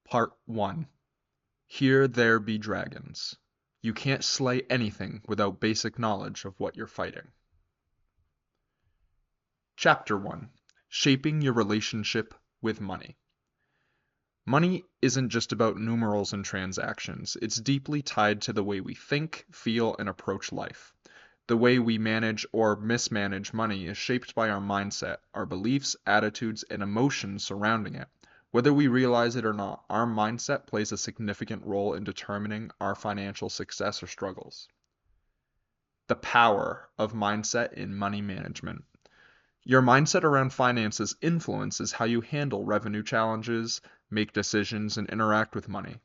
Part 1. Here There Be Dragons. You can't slay anything without basic knowledge of what you're fighting. Chapter 1. Shaping Your Relationship with Money. Money isn't just about numerals and transactions. It's deeply tied to the way we think, feel, and approach life. The way we manage or mismanage money is shaped by our mindset, our beliefs, attitudes, and emotions surrounding it. Whether we realize it or not, our mindset plays a significant role in determining our financial success or struggles. The power of mindset in money management. Your mindset around finances influences how you handle revenue challenges, make decisions, and interact with money.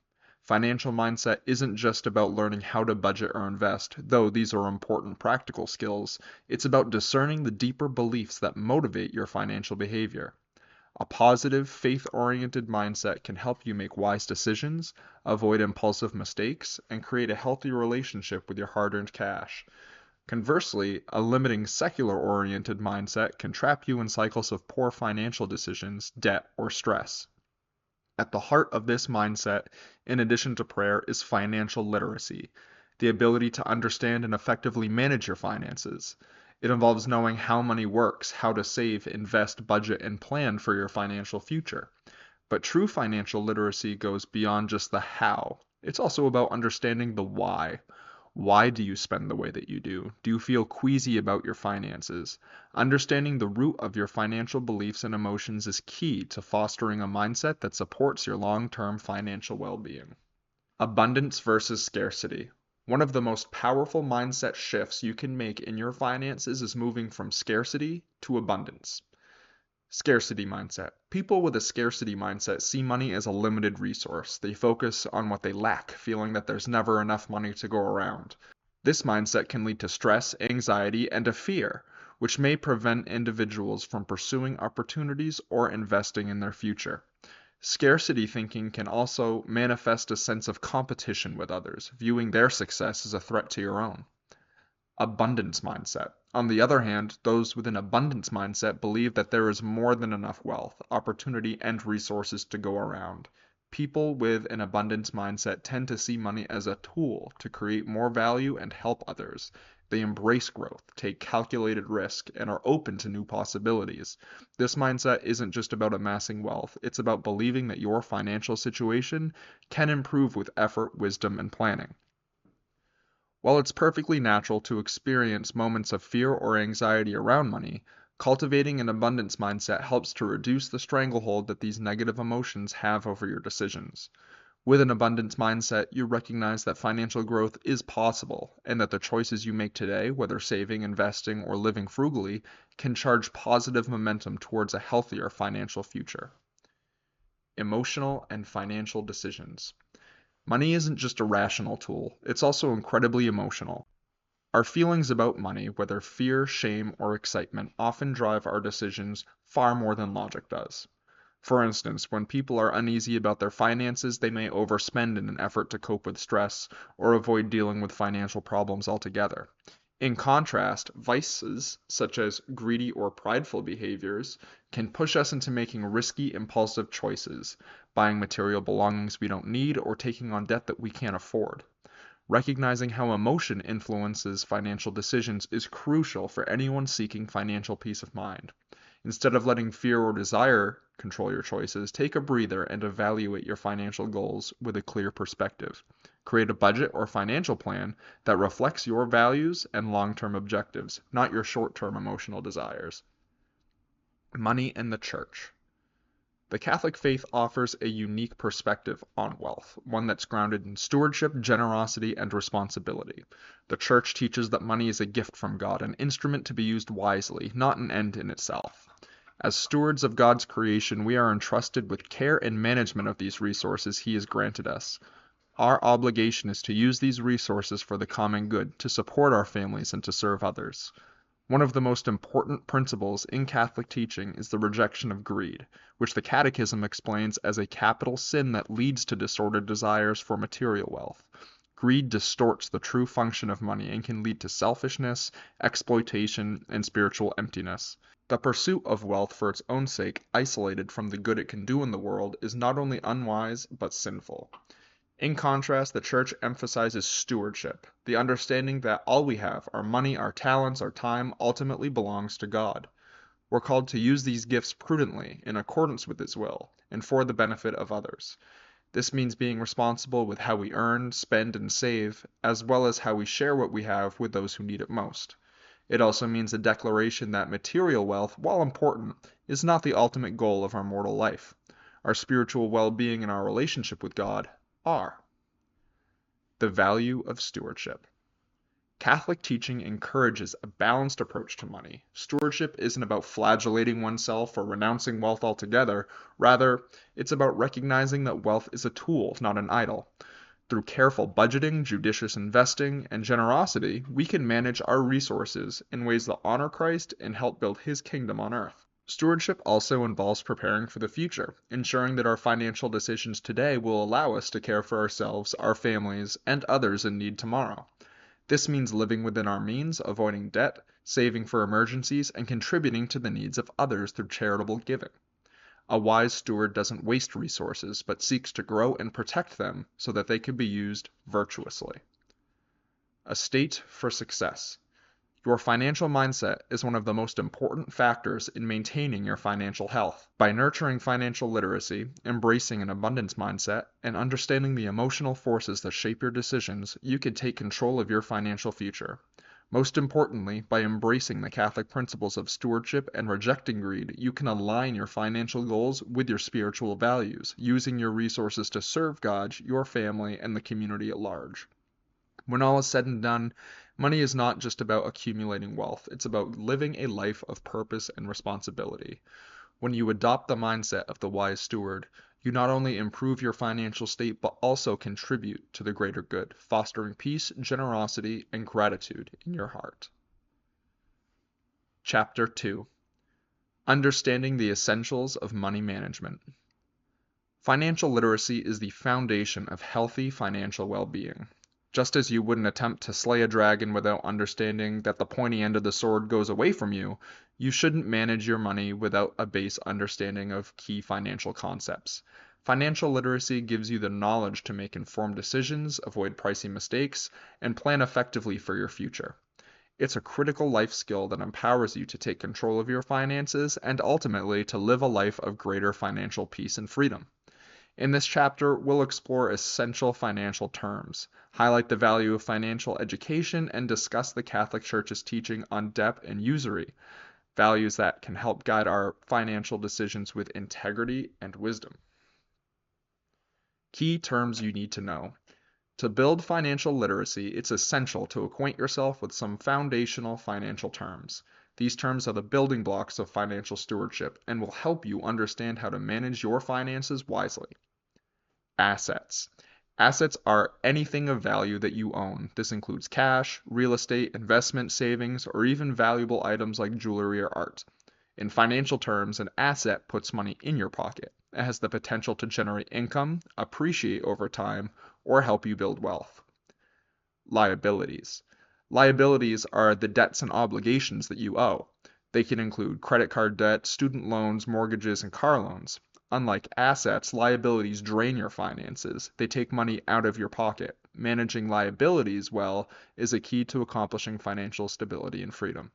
Financial mindset isn't just about learning how to budget or invest, though these are important practical skills. It's about discerning the deeper beliefs that motivate your financial behavior. A positive, faith-oriented mindset can help you make wise decisions, avoid impulsive mistakes, and create a healthy relationship with your hard-earned cash. Conversely, a limiting secular-oriented mindset can trap you in cycles of poor financial decisions, debt, or stress. At the heart of this mindset, in addition to prayer, is financial literacy, the ability to understand and effectively manage your finances. It involves knowing how money works, how to save, invest, budget, and plan for your financial future. But true financial literacy goes beyond just the how. It's also about understanding the why. Why do you spend the way that you do? Do you feel queasy about your finances? Understanding the root of your financial beliefs and emotions is key to fostering a mindset that supports your long-term financial well-being. Abundance versus scarcity. One of the most powerful mindset shifts you can make in your finances is moving from scarcity to abundance. Scarcity mindset. People with a scarcity mindset see money as a limited resource. They focus on what they lack, feeling that there's never enough money to go around. This mindset can lead to stress, anxiety, and a fear, which may prevent individuals from pursuing opportunities or investing in their future. Scarcity thinking can also manifest a sense of competition with others, viewing their success as a threat to your own. Abundance mindset. On the other hand, those with an abundance mindset believe that there is more than enough wealth, opportunity, and resources to go around. People with an abundance mindset tend to see money as a tool to create more value and help others. They embrace growth, take calculated risk, and are open to new possibilities. This mindset isn't just about amassing wealth, it's about believing that your financial situation can improve with effort, wisdom, and planning. While it's perfectly natural to experience moments of fear or anxiety around money, cultivating an abundance mindset helps to reduce the stranglehold that these negative emotions have over your decisions. With an abundance mindset, you recognize that financial growth is possible and that the choices you make today, whether saving, investing, or living frugally, can charge positive momentum towards a healthier financial future. Emotional and financial decisions. Money isn't just a rational tool, it's also incredibly emotional. Our feelings about money, whether fear, shame, or excitement, often drive our decisions far more than logic does. For instance, when people are uneasy about their finances, they may overspend in an effort to cope with stress or avoid dealing with financial problems altogether. In contrast, vices, such as greedy or prideful behaviors, can push us into making risky, impulsive choices, buying material belongings we don't need or taking on debt that we can't afford. Recognizing how emotion influences financial decisions is crucial for anyone seeking financial peace of mind. Instead of letting fear or desire control your choices, take a breather and evaluate your financial goals with a clear perspective. Create a budget or financial plan that reflects your values and long-term objectives, not your short-term emotional desires. Money and the church. The Catholic faith offers a unique perspective on wealth, one that's grounded in stewardship, generosity, and responsibility. The Church teaches that money is a gift from God, an instrument to be used wisely, not an end in itself. As stewards of God's creation, we are entrusted with care and management of these resources He has granted us. Our obligation is to use these resources for the common good, to support our families, and to serve others. One of the most important principles in Catholic teaching is the rejection of greed, which the Catechism explains as a capital sin that leads to disordered desires for material wealth. Greed distorts the true function of money and can lead to selfishness, exploitation, and spiritual emptiness. The pursuit of wealth for its own sake, isolated from the good it can do in the world, is not only unwise, but sinful. In contrast, the church emphasizes stewardship, the understanding that all we have, our money, our talents, our time, ultimately belongs to God. We're called to use these gifts prudently, in accordance with His will, and for the benefit of others. This means being responsible with how we earn, spend, and save, as well as how we share what we have with those who need it most. It also means a declaration that material wealth, while important, is not the ultimate goal of our mortal life. Our spiritual well-being and our relationship with God are. The value of stewardship. Catholic teaching encourages a balanced approach to money. Stewardship isn't about flagellating oneself or renouncing wealth altogether. Rather, it's about recognizing that wealth is a tool, not an idol. Through careful budgeting, judicious investing, and generosity, we can manage our resources in ways that honor Christ and help build His kingdom on earth. Stewardship also involves preparing for the future, ensuring that our financial decisions today will allow us to care for ourselves, our families, and others in need tomorrow. This means living within our means, avoiding debt, saving for emergencies, and contributing to the needs of others through charitable giving. A wise steward doesn't waste resources, but seeks to grow and protect them so that they can be used virtuously. A state for success. Your financial mindset is one of the most important factors in maintaining your financial health. By nurturing financial literacy, embracing an abundance mindset, and understanding the emotional forces that shape your decisions, you can take control of your financial future. Most importantly, by embracing the Catholic principles of stewardship and rejecting greed, you can align your financial goals with your spiritual values, using your resources to serve God, your family, and the community at large. When all is said and done, money is not just about accumulating wealth, it's about living a life of purpose and responsibility. When you adopt the mindset of the wise steward, you not only improve your financial state, but also contribute to the greater good, fostering peace, generosity, and gratitude in your heart. Chapter 2. Understanding the Essentials of Money Management. Financial literacy is the foundation of healthy financial well-being. Just as you wouldn't attempt to slay a dragon without understanding that the pointy end of the sword goes away from you, you shouldn't manage your money without a base understanding of key financial concepts. Financial literacy gives you the knowledge to make informed decisions, avoid pricey mistakes, and plan effectively for your future. It's a critical life skill that empowers you to take control of your finances and ultimately to live a life of greater financial peace and freedom. In this chapter, we'll explore essential financial terms, highlight the value of financial education, and discuss the Catholic Church's teaching on debt and usury, values that can help guide our financial decisions with integrity and wisdom. Key terms you need to know. To build financial literacy, it's essential to acquaint yourself with some foundational financial terms. These terms are the building blocks of financial stewardship and will help you understand how to manage your finances wisely. Assets. Assets are anything of value that you own. This includes cash, real estate, investment, savings, or even valuable items like jewelry or art. In financial terms, an asset puts money in your pocket. It has the potential to generate income, appreciate over time, or help you build wealth. Liabilities. Liabilities are the debts and obligations that you owe. They can include credit card debt, student loans, mortgages, and car loans. Unlike assets, liabilities drain your finances. They take money out of your pocket. Managing liabilities well is a key to accomplishing financial stability and freedom.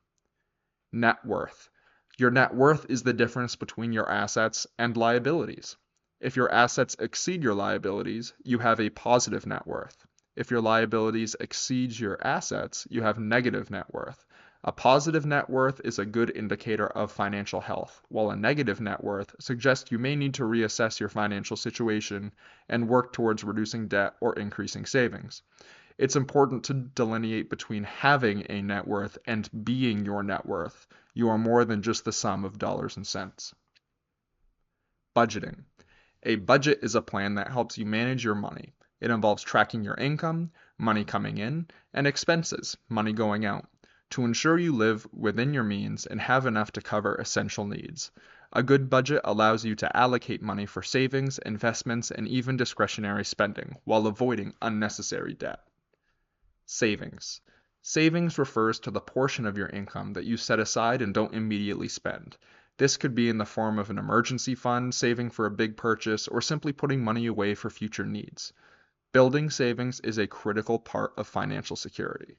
Net worth. Your net worth is the difference between your assets and liabilities. If your assets exceed your liabilities, you have a positive net worth. If your liabilities exceed your assets, you have negative net worth. A positive net worth is a good indicator of financial health, while a negative net worth suggests you may need to reassess your financial situation and work towards reducing debt or increasing savings. It's important to delineate between having a net worth and being your net worth. You are more than just the sum of dollars and cents. Budgeting. A budget is a plan that helps you manage your money. It involves tracking your income, money coming in, and expenses, money going out, to ensure you live within your means and have enough to cover essential needs. A good budget allows you to allocate money for savings, investments, and even discretionary spending, while avoiding unnecessary debt. Savings. Savings refers to the portion of your income that you set aside and don't immediately spend. This could be in the form of an emergency fund, saving for a big purchase, or simply putting money away for future needs. Building savings is a critical part of financial security.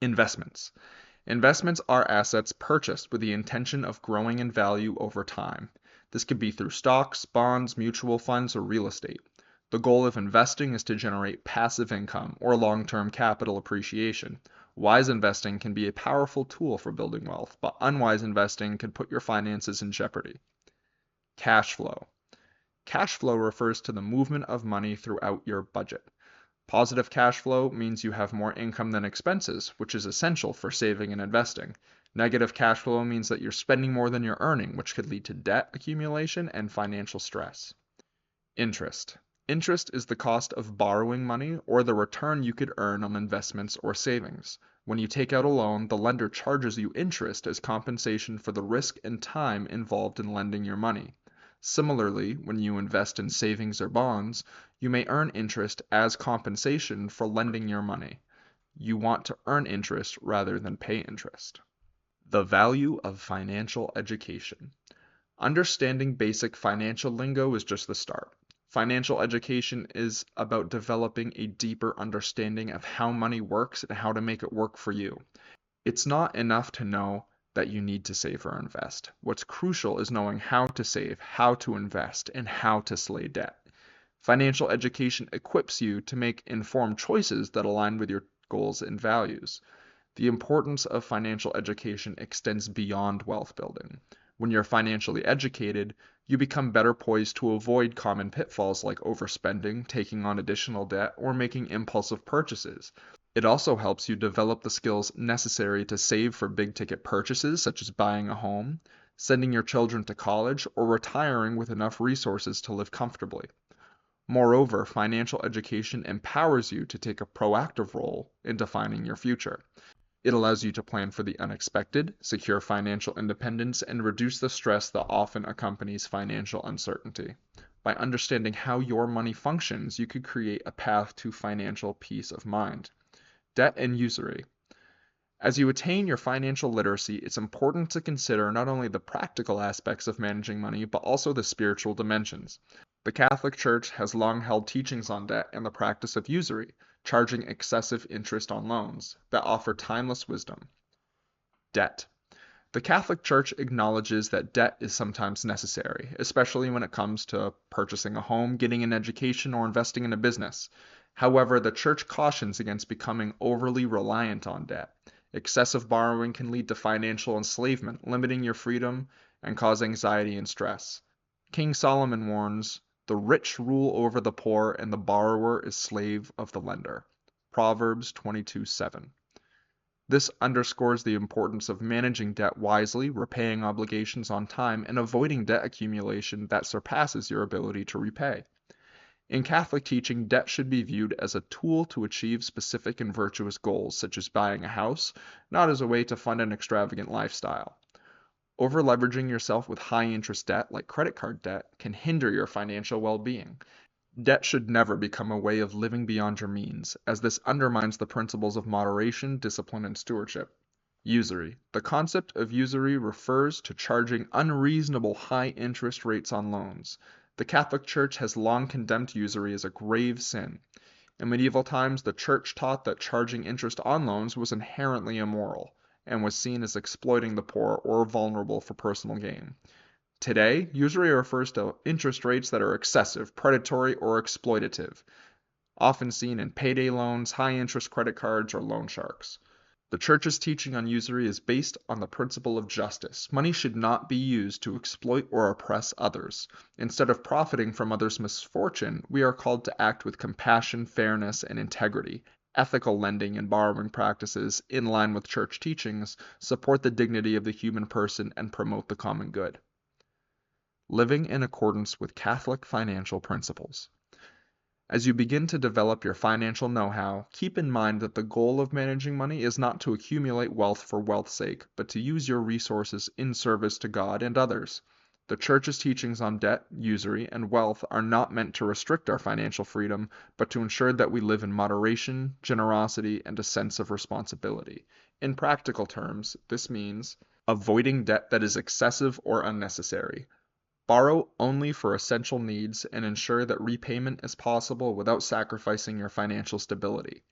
Investments. Investments are assets purchased with the intention of growing in value over time. This could be through stocks, bonds, mutual funds, or real estate. The goal of investing is to generate passive income or long-term capital appreciation. Wise investing can be a powerful tool for building wealth, but unwise investing can put your finances in jeopardy. Cash flow. Cash flow refers to the movement of money throughout your budget. Positive cash flow means you have more income than expenses, which is essential for saving and investing. Negative cash flow means that you're spending more than you're earning, which could lead to debt accumulation and financial stress. Interest. Interest is the cost of borrowing money or the return you could earn on investments or savings. When you take out a loan, the lender charges you interest as compensation for the risk and time involved in lending your money. Similarly, when you invest in savings or bonds, you may earn interest as compensation for lending your money. You want to earn interest rather than pay interest. The value of financial education. Understanding basic financial lingo is just the start. Financial education is about developing a deeper understanding of how money works and how to make it work for you. It's not enough to know that you need to save or invest. What's crucial is knowing how to save, how to invest, and how to slay debt. Financial education equips you to make informed choices that align with your goals and values. The importance of financial education extends beyond wealth building. When you're financially educated, you become better poised to avoid common pitfalls like overspending, taking on additional debt, or making impulsive purchases. It also helps you develop the skills necessary to save for big-ticket purchases, such as buying a home, sending your children to college, or retiring with enough resources to live comfortably. Moreover, financial education empowers you to take a proactive role in defining your future. It allows you to plan for the unexpected, secure financial independence, and reduce the stress that often accompanies financial uncertainty. By understanding how your money functions, you could create a path to financial peace of mind. Debt and usury. As you attain your financial literacy, it's important to consider not only the practical aspects of managing money, but also the spiritual dimensions. The Catholic Church has long held teachings on debt and the practice of usury, charging excessive interest on loans, that offer timeless wisdom. Debt. The Catholic Church acknowledges that debt is sometimes necessary, especially when it comes to purchasing a home, getting an education, or investing in a business. However, the Church cautions against becoming overly reliant on debt. Excessive borrowing can lead to financial enslavement, limiting your freedom and cause anxiety and stress. King Solomon warns, "The rich rule over the poor, and the borrower is slave of the lender." Proverbs 22:7. This underscores the importance of managing debt wisely, repaying obligations on time, and avoiding debt accumulation that surpasses your ability to repay. In Catholic teaching, debt should be viewed as a tool to achieve specific and virtuous goals, such as buying a house, not as a way to fund an extravagant lifestyle. Over-leveraging yourself with high-interest debt, like credit card debt, can hinder your financial well-being. Debt should never become a way of living beyond your means, as this undermines the principles of moderation, discipline, and stewardship. Usury. The concept of usury refers to charging unreasonable high interest rates on loans. The Catholic Church has long condemned usury as a grave sin. In medieval times, the Church taught that charging interest on loans was inherently immoral and was seen as exploiting the poor or vulnerable for personal gain. Today, usury refers to interest rates that are excessive, predatory, or exploitative, often seen in payday loans, high-interest credit cards, or loan sharks. The Church's teaching on usury is based on the principle of justice. Money should not be used to exploit or oppress others. Instead of profiting from others' misfortune, we are called to act with compassion, fairness, and integrity. Ethical lending and borrowing practices, in line with Church teachings, support the dignity of the human person and promote the common good. Living in accordance with Catholic financial principles. As you begin to develop your financial know-how, keep in mind that the goal of managing money is not to accumulate wealth for wealth's sake, but to use your resources in service to God and others. The Church's teachings on debt, usury, and wealth are not meant to restrict our financial freedom, but to ensure that we live in moderation, generosity, and a sense of responsibility. In practical terms, this means avoiding debt that is excessive or unnecessary. Borrow only for essential needs and ensure that repayment is possible without sacrificing your financial stability.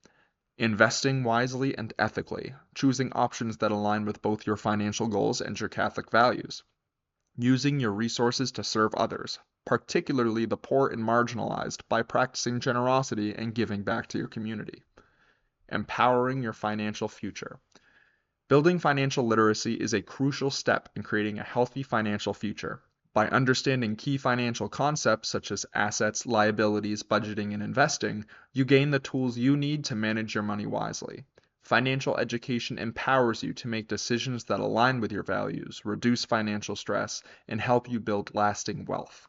Investing wisely and ethically, choosing options that align with both your financial goals and your Catholic values. Using your resources to serve others, particularly the poor and marginalized, by practicing generosity and giving back to your community. Empowering your financial future. Building financial literacy is a crucial step in creating a healthy financial future. By understanding key financial concepts such as assets, liabilities, budgeting, and investing, you gain the tools you need to manage your money wisely. Financial education empowers you to make decisions that align with your values, reduce financial stress, and help you build lasting wealth.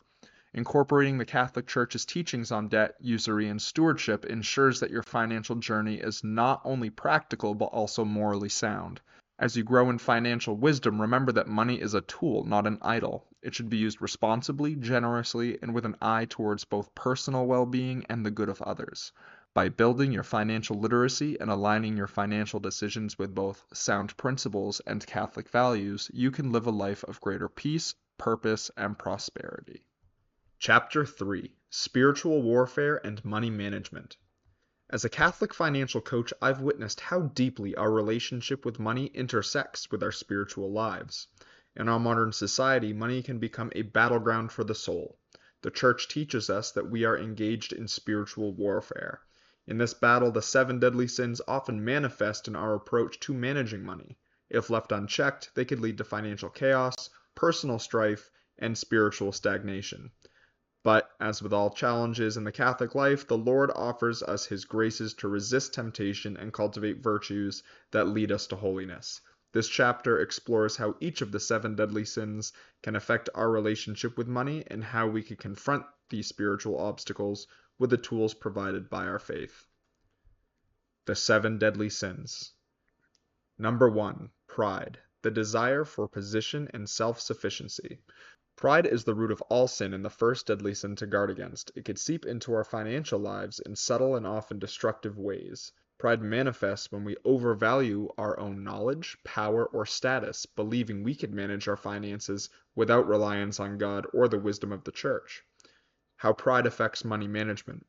Incorporating the Catholic Church's teachings on debt, usury, and stewardship ensures that your financial journey is not only practical but also morally sound. As you grow in financial wisdom, remember that money is a tool, not an idol. It should be used responsibly, generously, and with an eye towards both personal well-being and the good of others. By building your financial literacy and aligning your financial decisions with both sound principles and Catholic values, you can live a life of greater peace, purpose, and prosperity. Chapter 3: Spiritual Warfare and Money Management. As a Catholic financial coach, I've witnessed how deeply our relationship with money intersects with our spiritual lives. In our modern society, money can become a battleground for the soul. The Church teaches us that we are engaged in spiritual warfare. In this battle, the 7 deadly sins often manifest in our approach to managing money. If left unchecked, they could lead to financial chaos, personal strife, and spiritual stagnation. But, as with all challenges in the Catholic life, the Lord offers us His graces to resist temptation and cultivate virtues that lead us to holiness. This chapter explores how each of the 7 deadly sins can affect our relationship with money and how we can confront these spiritual obstacles with the tools provided by our faith. The 7 deadly sins. Number 1. Pride, the desire for position and self-sufficiency. Pride is the root of all sin and the first deadly sin to guard against. It could seep into our financial lives in subtle and often destructive ways. Pride manifests when we overvalue our own knowledge, power, or status, believing we could manage our finances without reliance on God or the wisdom of the Church. How pride affects money management.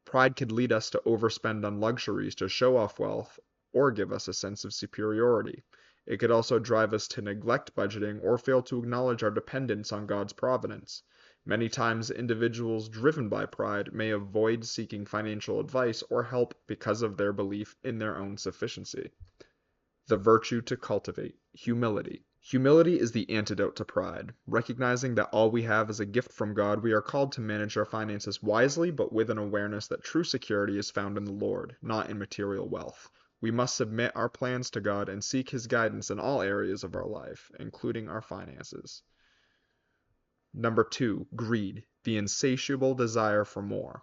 Pride could lead us to overspend on luxuries to show off wealth or give us a sense of superiority. It could also drive us to neglect budgeting or fail to acknowledge our dependence on God's providence. Many times, individuals driven by pride may avoid seeking financial advice or help because of their belief in their own sufficiency. The virtue to cultivate. Humility. Humility is the antidote to pride. Recognizing that all we have is a gift from God, we are called to manage our finances wisely, but with an awareness that true security is found in the Lord, not in material wealth. We must submit our plans to God and seek His guidance in all areas of our life, including our finances. Number 2, greed, the insatiable desire for more.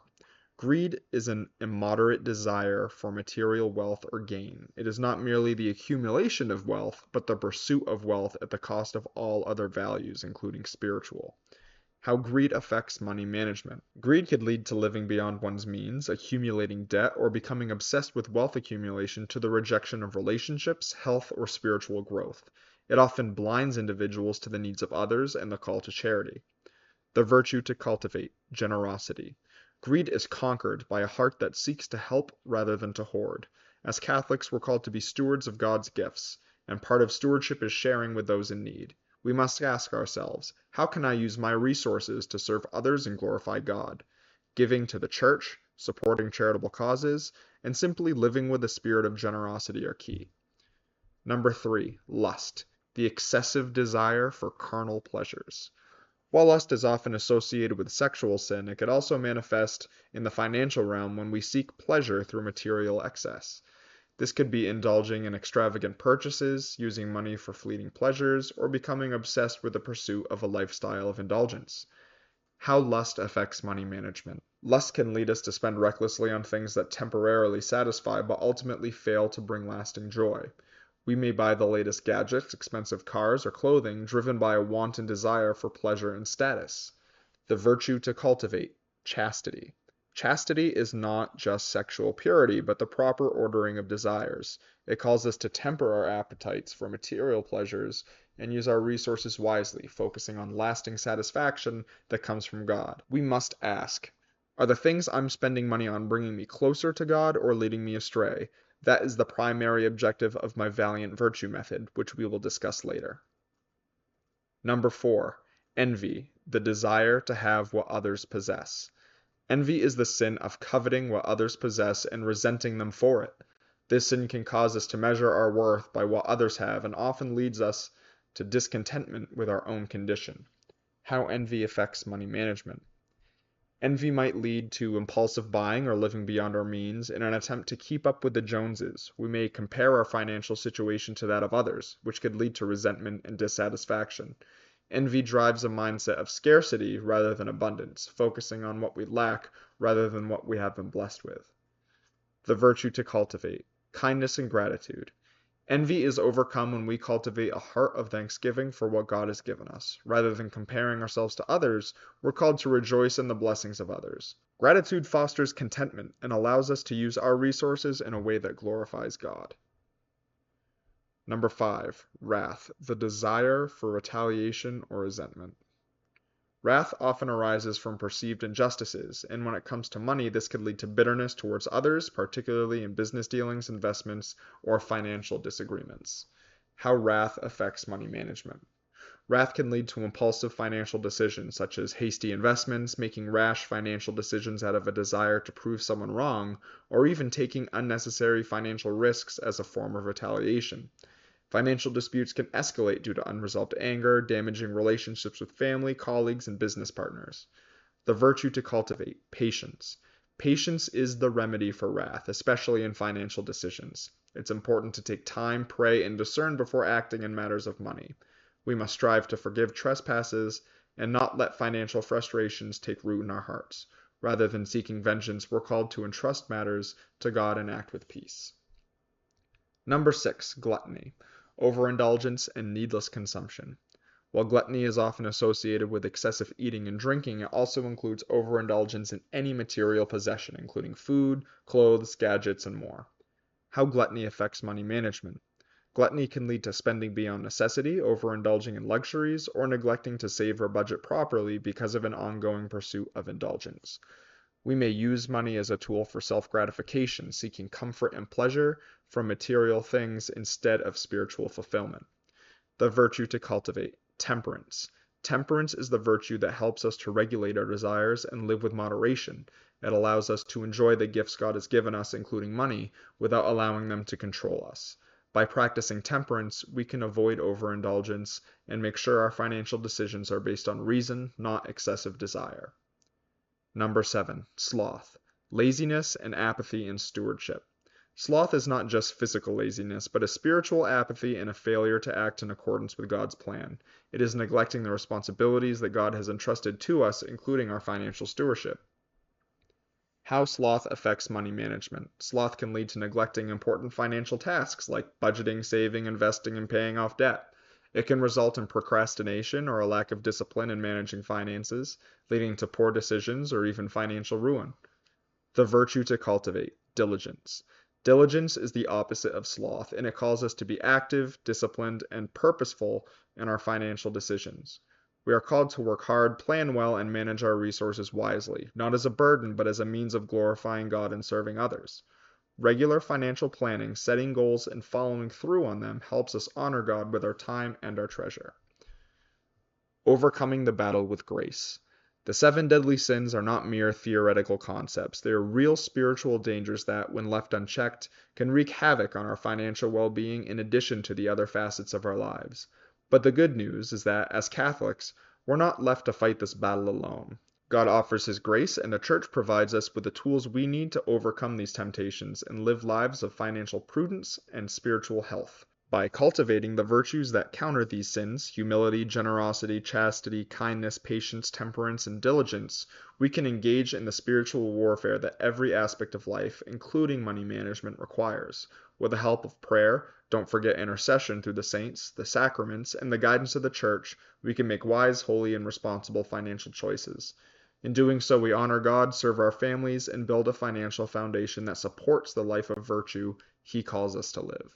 Greed is an immoderate desire for material wealth or gain. It is not merely the accumulation of wealth, but the pursuit of wealth at the cost of all other values, including spiritual. How greed affects money management. Greed could lead to living beyond one's means, accumulating debt, or becoming obsessed with wealth accumulation to the rejection of relationships, health, or spiritual growth. It often blinds individuals to the needs of others and the call to charity. The virtue to cultivate, generosity. Greed is conquered by a heart that seeks to help rather than to hoard. As Catholics, we're called to be stewards of God's gifts, and part of stewardship is sharing with those in need. We must ask ourselves, how can I use my resources to serve others and glorify God? Giving to the Church, supporting charitable causes, and simply living with a spirit of generosity are key. Number 3, lust, the excessive desire for carnal pleasures. While lust is often associated with sexual sin, it could also manifest in the financial realm when we seek pleasure through material excess. This could be indulging in extravagant purchases, using money for fleeting pleasures, or becoming obsessed with the pursuit of a lifestyle of indulgence. How lust affects money management. Lust can lead us to spend recklessly on things that temporarily satisfy but ultimately fail to bring lasting joy. We may buy the latest gadgets, expensive cars, or clothing driven by a wanton desire for pleasure and status. The virtue to cultivate, chastity. Chastity is not just sexual purity, but the proper ordering of desires. It calls us to temper our appetites for material pleasures and use our resources wisely, focusing on lasting satisfaction that comes from God. We must ask, are the things I'm spending money on bringing me closer to God or leading me astray? That is the primary objective of my Valiant Virtue method, which we will discuss later. Number 4, envy, the desire to have what others possess. Envy is the sin of coveting what others possess and resenting them for it. This sin can cause us to measure our worth by what others have and often leads us to discontentment with our own condition. How envy affects money management. Envy might lead to impulsive buying or living beyond our means in an attempt to keep up with the Joneses. We may compare our financial situation to that of others, which could lead to resentment and dissatisfaction. Envy drives a mindset of scarcity rather than abundance, focusing on what we lack rather than what we have been blessed with. The virtue to cultivate, kindness and gratitude. Envy is overcome when we cultivate a heart of thanksgiving for what God has given us. Rather than comparing ourselves to others, we're called to rejoice in the blessings of others. Gratitude fosters contentment and allows us to use our resources in a way that glorifies God. Number 5, wrath, the desire for retaliation or resentment. Wrath often arises from perceived injustices, and when it comes to money, this could lead to bitterness towards others, particularly in business dealings, investments, or financial disagreements. How wrath affects money management. Wrath can lead to impulsive financial decisions, such as hasty investments, making rash financial decisions out of a desire to prove someone wrong, or even taking unnecessary financial risks as a form of retaliation. Financial disputes can escalate due to unresolved anger, damaging relationships with family, colleagues, and business partners. The virtue to cultivate, patience. Patience is the remedy for wrath, especially in financial decisions. It's important to take time, pray, and discern before acting in matters of money. We must strive to forgive trespasses and not let financial frustrations take root in our hearts. Rather than seeking vengeance, we're called to entrust matters to God and act with peace. Number 6, gluttony. Overindulgence and needless consumption. While gluttony is often associated with excessive eating and drinking, it also includes overindulgence in any material possession, including food, clothes, gadgets, and more. How gluttony affects money management. Gluttony can lead to spending beyond necessity, overindulging in luxuries, or neglecting to save or budget properly because of an ongoing pursuit of indulgence. We may use money as a tool for self-gratification, seeking comfort and pleasure from material things instead of spiritual fulfillment. The virtue to cultivate, temperance. Temperance is the virtue that helps us to regulate our desires and live with moderation. It allows us to enjoy the gifts God has given us, including money, without allowing them to control us. By practicing temperance, we can avoid overindulgence and make sure our financial decisions are based on reason, not excessive desire. Number 7, sloth, laziness and apathy in stewardship. Sloth is not just physical laziness, but a spiritual apathy and a failure to act in accordance with God's plan. It is neglecting the responsibilities that God has entrusted to us, including our financial stewardship. How sloth affects money management. Sloth can lead to neglecting important financial tasks like budgeting, saving, investing, and paying off debt. It can result in procrastination or a lack of discipline in managing finances, leading to poor decisions or even financial ruin. The virtue to cultivate, diligence. Diligence is the opposite of sloth, and it calls us to be active, disciplined, and purposeful in our financial decisions. We are called to work hard, plan well, and manage our resources wisely, not as a burden, but as a means of glorifying God and serving others. Regular financial planning, setting goals, and following through on them helps us honor God with our time and our treasure. Overcoming the battle with grace. The 7 deadly sins are not mere theoretical concepts. They are real spiritual dangers that, when left unchecked, can wreak havoc on our financial well-being in addition to the other facets of our lives. But the good news is that, as Catholics, we're not left to fight this battle alone. God offers His grace, and the Church provides us with the tools we need to overcome these temptations and live lives of financial prudence and spiritual health. By cultivating the virtues that counter these sins, humility, generosity, chastity, kindness, patience, temperance, and diligence, we can engage in the spiritual warfare that every aspect of life, including money management, requires. With the help of prayer, don't forget intercession through the saints, the sacraments, and the guidance of the Church, we can make wise, holy, and responsible financial choices. In doing so, we honor God, serve our families, and build a financial foundation that supports the life of virtue He calls us to live.